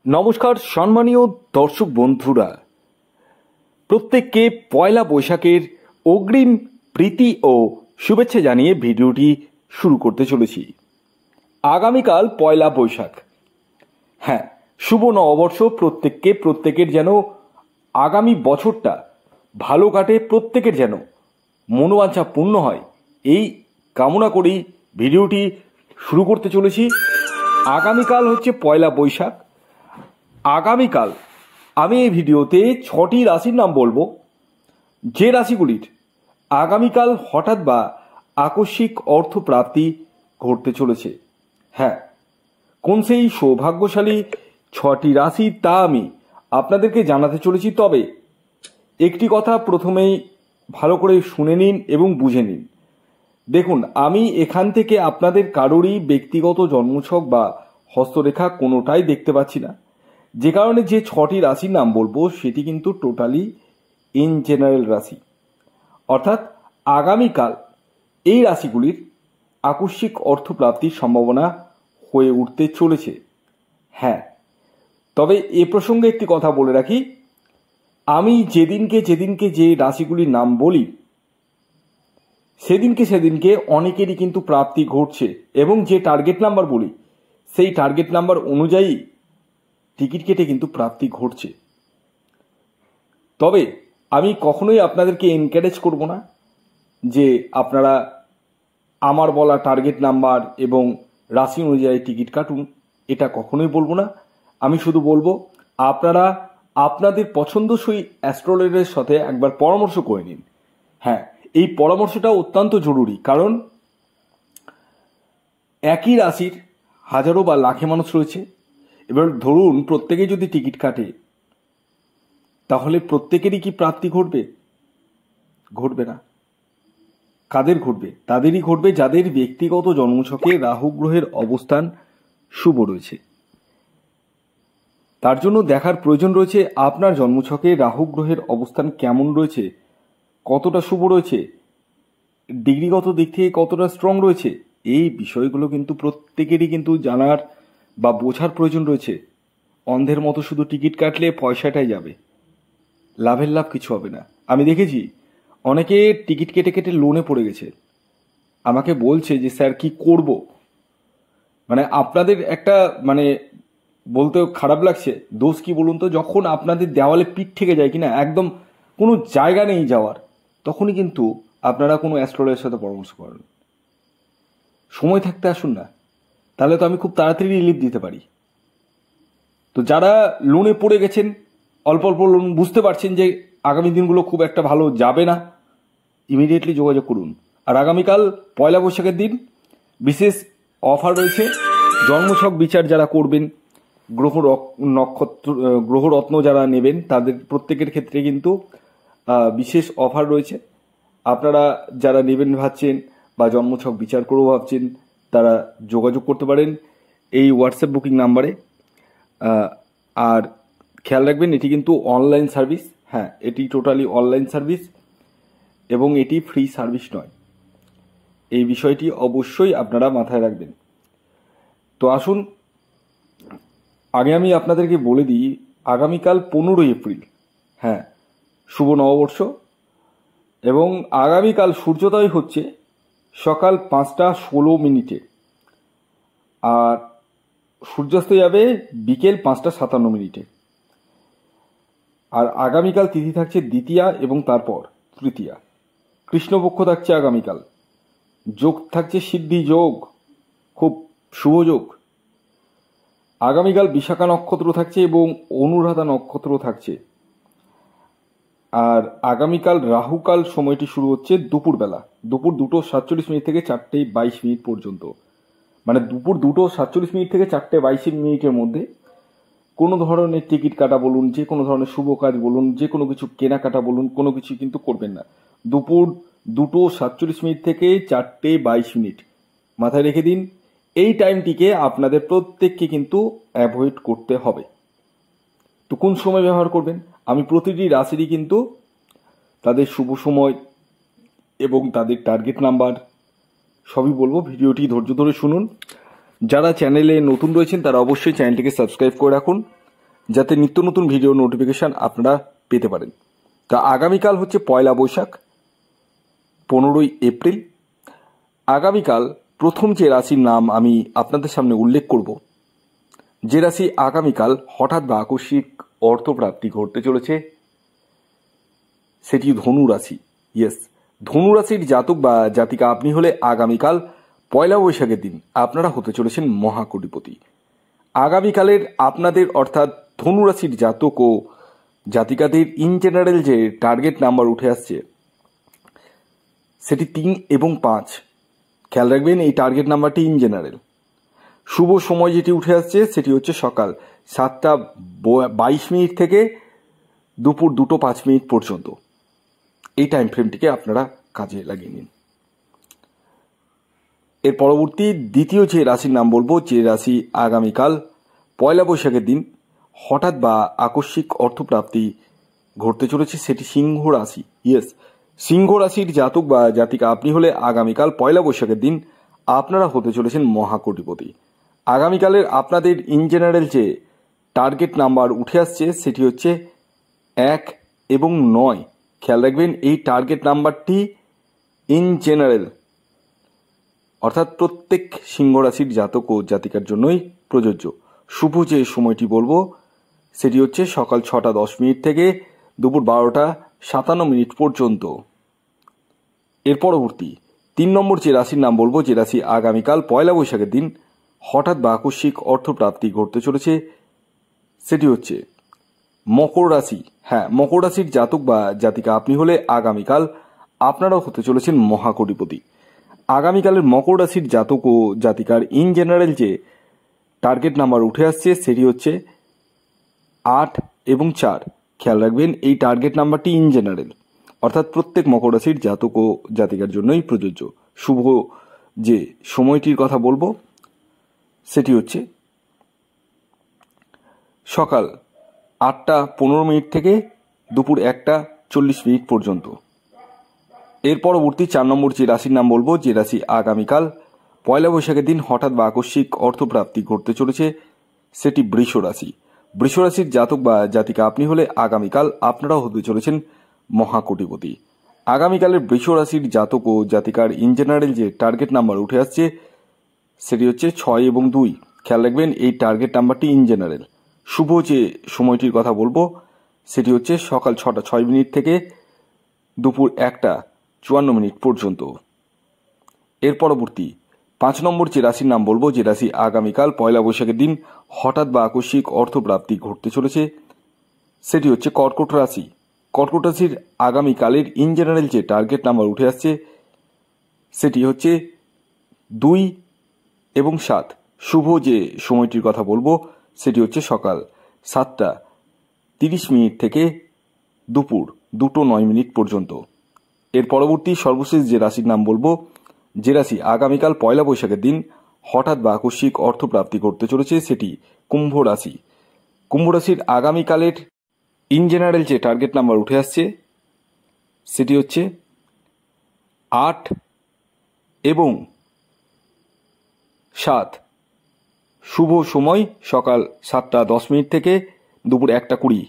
নমস্কার সম্মানীয় দর্শক বন্ধুরা, প্রত্যেককে পয়লা বৈশাখের অগ্রিম প্রীতি ও শুভেচ্ছা জানিয়ে ভিডিওটি শুরু করতে চলেছি। আগামীকাল পয়লা বৈশাখ। হ্যাঁ, শুভ নববর্ষ। প্রত্যেকের যেন আগামী বছরটা ভালো কাটে, প্রত্যেকের যেন মনোবাঞ্ছা পূর্ণ হয়, এই কামনা করেই ভিডিওটি শুরু করতে চলেছি। আগামীকাল হচ্ছে পয়লা বৈশাখ। আগামীকাল আমি এই ভিডিওতে 6টি রাশির নাম বলবো, যে রাশিগুলির আগামীকাল হঠাৎ বা আকস্মিক অর্থপ্রাপ্তি ঘটতে চলেছে। হ্যাঁ, কোন সেই সৌভাগ্যশালী 6টি রাশি তা আমি আপনাদেরকে জানাতে চলেছি। তবে একটি কথা প্রথমেই ভালো করে শুনে নিন এবং বুঝে নিন। দেখুন, আমি এখান থেকে আপনাদের কারোরই ব্যক্তিগত জন্মছক বা হস্তরেখা কোনোটাই দেখতে পাচ্ছি না, যে কারণে যে 6টি রাশির নাম বলবো সেটি কিন্তু টোটালি ইন জেনারেল রাশি, অর্থাৎ আগামীকাল এই রাশিগুলির আকস্মিক অর্থপ্রাপ্তির সম্ভাবনা হয়ে উঠতে চলেছে। হ্যাঁ, তবে এ প্রসঙ্গে একটি কথা বলে রাখি, আমি যেদিনকে যে রাশিগুলির নাম বলি সেদিনকে অনেকেরই কিন্তু প্রাপ্তি ঘটছে, এবং যে টার্গেট নাম্বার বলি সেই টার্গেট নাম্বার অনুযায়ী টিকিট কেটে কিন্তু প্রাপ্তি ঘটছে। তবে আমি কখনোই আপনাদেরকে এনকারেজ করব না যে আপনারা আমার বলা টার্গেট নাম্বার এবং রাশি অনুযায়ী টিকিট কাটুন, এটা কখনোই বলবো না। আমি শুধু বলবো আপনারা আপনাদের পছন্দসই অ্যাস্ট্রোলজারের সাথে একবার পরামর্শ করে নিন। হ্যাঁ, এই পরামর্শটা অত্যন্ত জরুরি, কারণ একই রাশির হাজারো বা লাখে মানুষ রয়েছে। এবার ধরুন প্রত্যেকেই যদি টিকিট কাটে, তাহলে প্রত্যেকেরই কি প্রাপ্তি ঘটবে? ঘটবে না। কাদের ঘটবে? তাদেরই ঘটবে যাদের ব্যক্তিগত জন্মছকে রাহু গ্রহের অবস্থান শুভ রয়েছে। তার জন্য দেখার প্রয়োজন রয়েছে আপনার জন্মছকে রাহু গ্রহের অবস্থান কেমন রয়েছে, কতটা শুভ রয়েছে, ডিগ্রিগত দিক থেকে কতটা স্ট্রং রয়েছে। এই বিষয়গুলো কিন্তু প্রত্যেকেরই কিন্তু জানার বা বোঝার প্রয়োজন রয়েছে। অন্ধের মতো শুধু টিকিট কাটলে পয়সাটাই যাবে, লাভের লাভ কিছু হবে না। আমি দেখেছি অনেকে টিকিট কেটে লোনে পড়ে গেছে, আমাকে বলছে যে স্যার কি করব। মানে আপনাদের একটা বলতে খারাপ লাগছে, দোষ কি বলুন তো, যখন আপনাদের দেওয়ালে পিঠ থেকে যায় কিনা, একদম কোনো জায়গা নেই যাওয়ার, তখনই কিন্তু আপনারা কোনো অ্যাস্ট্রোলজারের সাথে পরামর্শ করেন। সময় থাকতে আসুন না, তাহলে তো আমি খুব তাড়াতাড়ি রিলিফ দিতে পারি। তো যারা লোনে পড়ে গেছেন, অল্প লোন, বুঝতে পারছেন যে আগামী দিনগুলো খুব একটা ভালো যাবে না, ইমিডিয়েটলি যোগাযোগ করুন। আর আগামীকাল পয়লা বৈশাখের দিন বিশেষ অফার রয়েছে। জন্মছক বিচার যারা করবেন, গ্রহরত্ন যারা নেবেন, তাদের প্রত্যেকের ক্ষেত্রে কিন্তু বিশেষ অফার রয়েছে। আপনারা যারা নেবেন ভাবছেন বা জন্মছক বিচার করেও ভাবছেন, তারা যোগাযোগ করতে পারেন এই হোয়াটসঅ্যাপ বুকিং নাম্বারে। আর খেয়াল রাখবেন, এটি কিন্তু অনলাইন সার্ভিস। হ্যাঁ, এটি টোটালি অনলাইন সার্ভিস এবং এটি ফ্রি সার্ভিস নয়। এই বিষয়টি অবশ্যই আপনারা মাথায় রাখবেন। তো আসুন, আগে আমি আপনাদেরকে বলে দিই, আগামীকাল 15 এপ্রিল, হ্যাঁ, শুভ নববর্ষ, এবং আগামীকাল সূর্যোদয় হচ্ছে সকাল 5টা 16 আর সূর্যাস্ত যাবে বিকেল 5টা 57। আর আগামীকাল তিথি থাকছে দ্বিতীয়া এবং তারপর তৃতীয়া। কৃষ্ণপক্ষ থাকছে আগামীকাল। যোগ থাকছে সিদ্ধি যোগ, খুব শুভ যোগ। আগামীকাল বিশাখা নক্ষত্র থাকছে এবং অনুরাধা নক্ষত্র থাকছে। আর আগামীকাল রাহুকাল সময়টি শুরু হচ্ছে দুপুরবেলা, দুপুর 2:47 থেকে 4:22 পর্যন্ত। মানে দুপুর 2:47 থেকে 4:22 মধ্যে কোনো ধরনের টিকিট কাটা বলুন, যে কোনো ধরনের শুভ কাজ বলুন, যে কোনো কিছু কেনাকাটা বলুন, কোনো কিছু কিন্তু করবেন না। দুপুর 2:47 থেকে 4:22। মাথায় রেখে দিন, এই টাইমটিকে আপনাদের প্রত্যেককে কিন্তু অ্যাভয়েড করতে হবে। তো কোন সময় ব্যবহার করবেন, আমি প্রতিটি রাশিরই কিন্তু তাদের শুভ সময় এবং তাদের টার্গেট নাম্বার সবই বলবো। ভিডিওটি ধৈর্য ধরে শুনুন। যারা চ্যানেলে নতুন রয়েছেন তারা অবশ্যই চ্যানেলটিকে সাবস্ক্রাইব করে রাখুন যাতে নিত্য নতুন ভিডিও নোটিফিকেশান আপনারা পেতে পারেন। তা আগামীকাল হচ্ছে পয়লা বৈশাখ, 15ই এপ্রিল। আগামীকাল প্রথম যে রাশির নাম আমি আপনাদের সামনে উল্লেখ করব, যে রাশি আগামীকাল হঠাৎ বা আকস্মিক অর্থপ্রাপ্তি ঘটতে চলেছে, সেটি ধনু রাশি। ইয়েস, ধনু রাশির জাতক বা জাতিকা আপনি হলে আগামীকাল পয়লা বৈশাখের দিন আপনারা হতে চলেছেন মহাকোটিপতি। আগামীকালের আপনাদের অর্থাৎ ধনু রাশির জাতক ও জাতিকাদের ইন জেনারেল যে টার্গেট নাম্বার উঠে আসছে সেটি 3 এবং 5। খেয়াল রাখবেন এই টার্গেট নাম্বারটি ইন জেনারেল। শুভ সময় যেটি উঠে আসছে সেটি হচ্ছে সকাল 7:22 থেকে দুপুর 2:05 পর্যন্ত। এই টাইম ফ্রেমটিকে আপনারা কাজে লাগিয়ে নিন। এর পরবর্তী দ্বিতীয় যে রাশির নাম বলবো, যে রাশি আগামীকাল পয়লা বৈশাখের দিন হঠাৎ বা আকস্মিক অর্থপ্রাপ্তি ঘটতে চলেছে, সেটি সিংহ রাশি। ইয়েস, সিংহ রাশির জাতক বা জাতিকা আপনি হলে আগামীকাল পয়লা বৈশাখের দিন আপনারা হতে চলেছেন মহাকোটিপতি। আগামীকালের আপনাদের ইন জেনারেল যে টার্গেট নাম্বার উঠে আসছে সেটি হচ্ছে 1 এবং 9। খেয়াল রাখবেন এই টার্গেট নাম্বারটি ইন জেনারেল অর্থাৎ প্রত্যেক সিংহ রাশির জাতক ও জাতিকার জন্যই প্রযোজ্য। শুভ যে সময়টি বলবো সেটি হচ্ছে সকাল 6:10 থেকে দুপুর 12:57 পর্যন্ত। এর পরবর্তী 3 নম্বর যে রাশির নাম বলবো, যে রাশি আগামীকাল পয়লা বৈশাখের দিন হঠাৎ বা আকস্মিক অর্থপ্রাপ্তি ঘটতে চলেছে, সেটি হচ্ছে মকর রাশি। হ্যাঁ, মকর রাশির জাতক বা জাতিকা আপনি হলে আগামীকাল আপনারাও হতে চলেছেন মহাকোটিপতি। আগামীকালের মকর রাশির জাতক ও জাতিকার ইন জেনারেল যে টার্গেট নাম্বার উঠে আসছে সেটি হচ্ছে 8 এবং 4। খেয়াল রাখবেন এই টার্গেট নাম্বারটি ইন জেনারেল অর্থাৎ প্রত্যেক মকর রাশির জাতক ও জাতিকার জন্যই প্রযোজ্য। শুভ যে সময়টির কথা বলবো সেটি হচ্ছে সকাল 8:15 থেকে দুপুর 1:40 পর্যন্ত। এর পরবর্তী 4 নম্বর যে রাশির নাম বলবো, যে রাশি আগামীকাল পয়লা বৈশাখের দিন হঠাৎ বা আকস্মিক অর্থপ্রাপ্তি ঘটতে চলেছে, সেটি বৃষ রাশি। বৃষ রাশির জাতক বা জাতিকা আপনি হলে আগামীকাল আপনারাও হতে চলেছেন মহাকোটিপতি। আগামীকালের বৃষ রাশির জাতক ও জাতিকার ইন জেনারেল যে টার্গেট নাম্বার উঠে আসছে সেটি হচ্ছে 6 এবং 2। খেয়াল রাখবেন এই টার্গেট নাম্বারটি ইন জেনারেল। শুভ যে সময়টির কথা বলবো সেটি হচ্ছে সকাল 6:06 থেকে দুপুর 1:54 পর্যন্ত। এর পরবর্তী 5 নম্বর যে রাশির নাম বলবো, যে রাশি আগামীকাল পয়লা বৈশাখের দিন হঠাৎ বা আকস্মিক অর্থপ্রাপ্তি ঘটতে চলেছে, সেটি হচ্ছে কর্কট রাশি। কর্কট রাশির আগামীকালের ইন জেনারেল যে টার্গেট নাম্বার উঠে আসছে সেটি হচ্ছে 2 এবং 7। শুভ যে সময়টির কথা বলবো সেটি হচ্ছে সকাল 7:30 থেকে দুপুর 2:09 পর্যন্ত। এর পরবর্তী সর্বশেষ যে রাশির নাম বলবো, যে রাশি আগামীকাল পয়লা বৈশাখের দিন হঠাৎ বা আকস্মিক অর্থপ্রাপ্তি করতে চলেছে, সেটি কুম্ভ রাশি। কুম্ভ রাশির আগামীকালের ইন জেনারেল যে টার্গেট নাম্বার উঠে আসছে সেটি হচ্ছে 8 এবং 7। শুভ সময় সকাল 7:10 থেকে দুপুর 1:20।